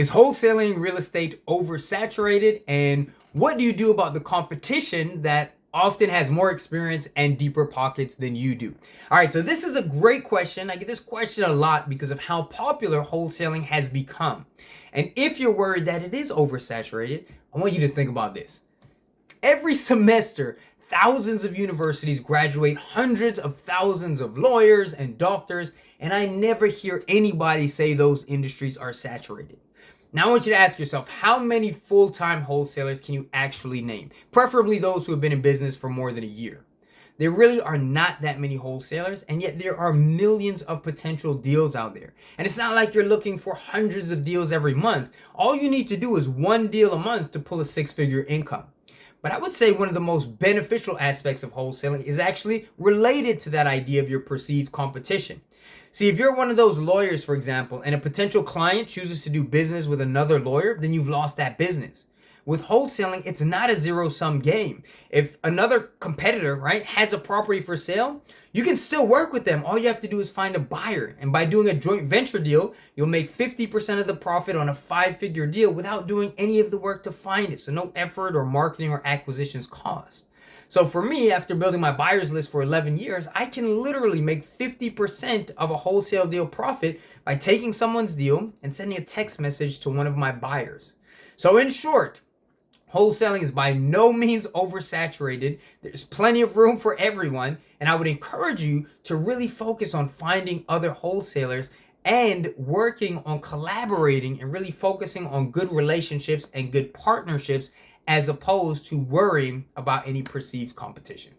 Is wholesaling real estate oversaturated? And what do you do about the competition that often has more experience and deeper pockets than you do? All right, so this is a great question. I get this question a lot because of how popular wholesaling has become. And if you're worried that it is oversaturated, I want you to think about this. Every semester, thousands of universities graduate hundreds of thousands of lawyers and doctors, and I never hear anybody say those industries are saturated. Now I want you to ask yourself, how many full-time wholesalers can you actually name? Preferably those who have been in business for more than a year. There really are not that many wholesalers, and yet there are millions of potential deals out there. And it's not like you're looking for hundreds of deals every month. All you need to do is one deal a month to pull a six-figure income. But I would say one of the most beneficial aspects of wholesaling is actually related to that idea of your perceived competition. See, if you're one of those lawyers, for example, and a potential client chooses to do business with another lawyer, then you've lost that business. With wholesaling, it's not a zero-sum game. If another competitor, right, has a property for sale, you can still work with them. All you have to do is find a buyer. And by doing a joint venture deal, you'll make 50% of the profit on a 5-figure deal without doing any of the work to find it. So no effort or marketing or acquisitions cost. So for me, after building my buyers list for 11 years, I can literally make 50% of a wholesale deal profit by taking someone's deal and sending a text message to one of my buyers. So in short, wholesaling is by no means oversaturated. There's plenty of room for everyone. And I would encourage you to really focus on finding other wholesalers and working on collaborating and really focusing on good relationships and good partnerships as opposed to worrying about any perceived competition.